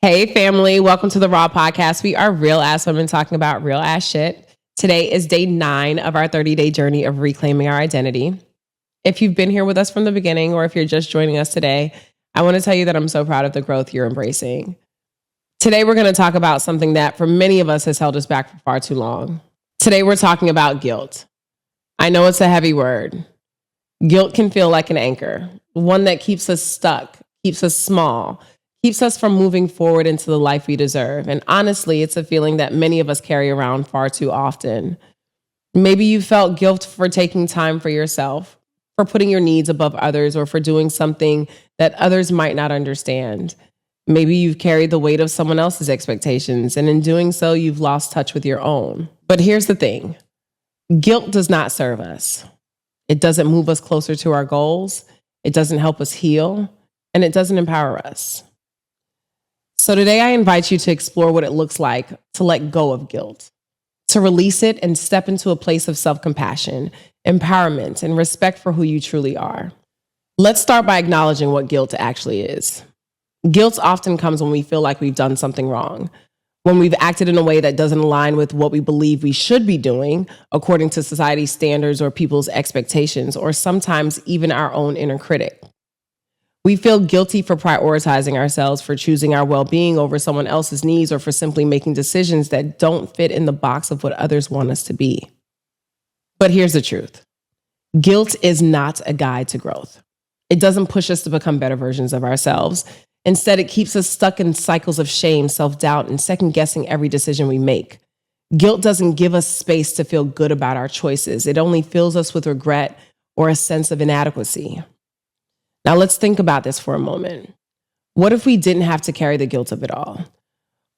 Hey family, welcome to the Raw Podcast. We are real ass women talking about real ass shit. Today is day 9 of our 30-day journey of reclaiming our identity. If you've been here with us from the beginning or if you're just joining us today, I want to tell you that I'm so proud of the growth you're embracing. Today we're going to talk about something that for many of us has held us back for far too long. Today we're talking about guilt. I know it's a heavy word. Guilt can feel like an anchor, one that keeps us stuck, keeps us small, keeps us from moving forward into the life we deserve. And honestly, it's a feeling that many of us carry around far too often. Maybe you felt guilt for taking time for yourself, for putting your needs above others, or for doing something that others might not understand. Maybe you've carried the weight of someone else's expectations, and in doing so, you've lost touch with your own. But here's the thing. Guilt does not serve us. It doesn't move us closer to our goals. It doesn't help us heal, and it doesn't empower us. So today I invite you to explore what it looks like to let go of guilt, to release it and step into a place of self-compassion, empowerment, and respect for who you truly are. Let's start by acknowledging what guilt actually is. Guilt often comes when we feel like we've done something wrong, when we've acted in a way that doesn't align with what we believe we should be doing according to society's standards or people's expectations, or sometimes even our own inner critic. We feel guilty for prioritizing ourselves, for choosing our well-being over someone else's needs, or for simply making decisions that don't fit in the box of what others want us to be. But here's the truth. Guilt is not a guide to growth. It doesn't push us to become better versions of ourselves. Instead, it keeps us stuck in cycles of shame, self-doubt, and second-guessing every decision we make. Guilt doesn't give us space to feel good about our choices. It only fills us with regret or a sense of inadequacy. Now let's think about this for a moment. What if we didn't have to carry the guilt of it all?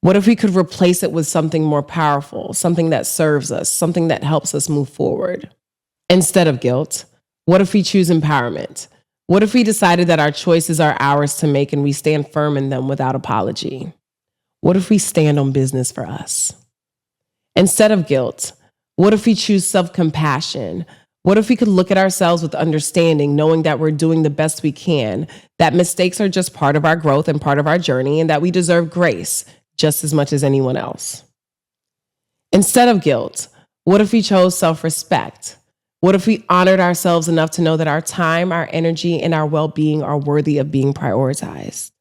What if we could replace it with something more powerful, something that serves us, something that helps us move forward? Instead of guilt, what if we choose empowerment? What if we decided that our choices are ours to make and we stand firm in them without apology? What if we stand on business for us? Instead of guilt, what if we choose self-compassion? What if we could look at ourselves with understanding, knowing that we're doing the best we can, that mistakes are just part of our growth and part of our journey, and that we deserve grace just as much as anyone else? Instead of guilt, what if we chose self-respect? What if we honored ourselves enough to know that our time, our energy, and our well-being are worthy of being prioritized?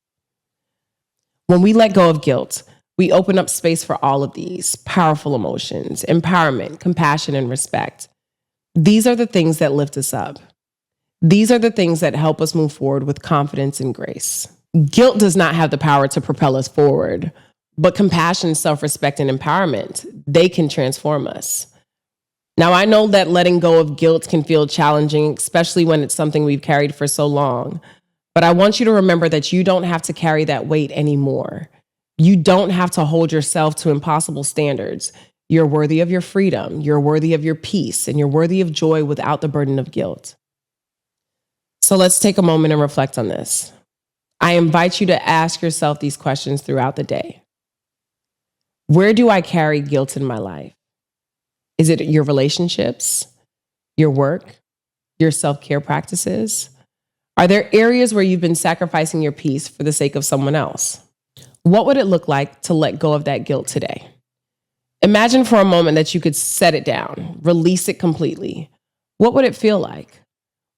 When we let go of guilt, we open up space for all of these powerful emotions: empowerment, compassion, and respect. These are the things that lift us up. These are the things that help us move forward with confidence and grace. Guilt does not have the power to propel us forward, but compassion, self-respect, and empowerment, they can transform us. Now, I know that letting go of guilt can feel challenging, especially when it's something we've carried for so long. But I want you to remember that you don't have to carry that weight anymore. You don't have to hold yourself to impossible standards. You're worthy of your freedom, you're worthy of your peace, and you're worthy of joy without the burden of guilt. So let's take a moment and reflect on this. I invite you to ask yourself these questions throughout the day. Where do I carry guilt in my life? Is it your relationships, your work, your self-care practices? Are there areas where you've been sacrificing your peace for the sake of someone else? What would it look like to let go of that guilt today? Imagine for a moment that you could set it down, release it completely. What would it feel like?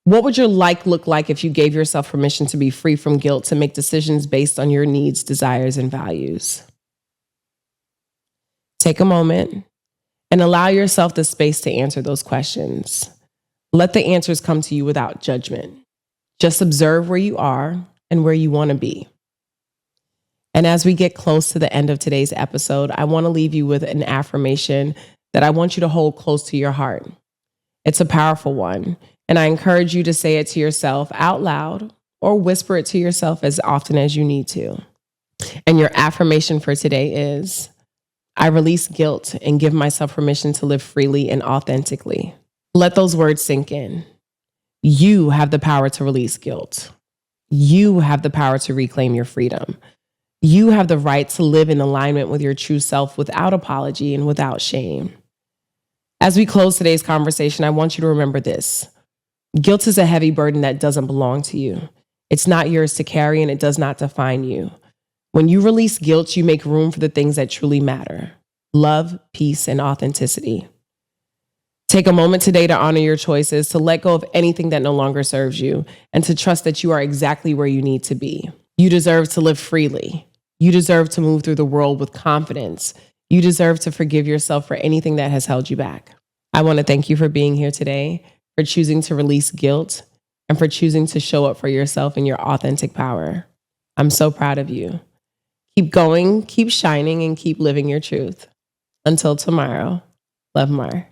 What would your life look like if you gave yourself permission to be free from guilt, to make decisions based on your needs, desires, and values? Take a moment and allow yourself the space to answer those questions. Let the answers come to you without judgment. Just observe where you are and where you want to be. And as we get close to the end of today's episode, I want to leave you with an affirmation that I want you to hold close to your heart. It's a powerful one, and I encourage you to say it to yourself out loud or whisper it to yourself as often as you need to. And your affirmation for today is, I release guilt and give myself permission to live freely and authentically. Let those words sink in. You have the power to release guilt. You have the power to reclaim your freedom. You have the right to live in alignment with your true self without apology and without shame. As we close today's conversation, I want you to remember this. Guilt is a heavy burden that doesn't belong to you. It's not yours to carry, and it does not define you. When you release guilt, you make room for the things that truly matter: love, peace, and authenticity. Take a moment today to honor your choices, to let go of anything that no longer serves you, and to trust that you are exactly where you need to be. You deserve to live freely. You deserve to move through the world with confidence. You deserve to forgive yourself for anything that has held you back. I want to thank you for being here today, for choosing to release guilt, and for choosing to show up for yourself in your authentic power. I'm so proud of you. Keep going, keep shining, and keep living your truth. Until tomorrow, love more.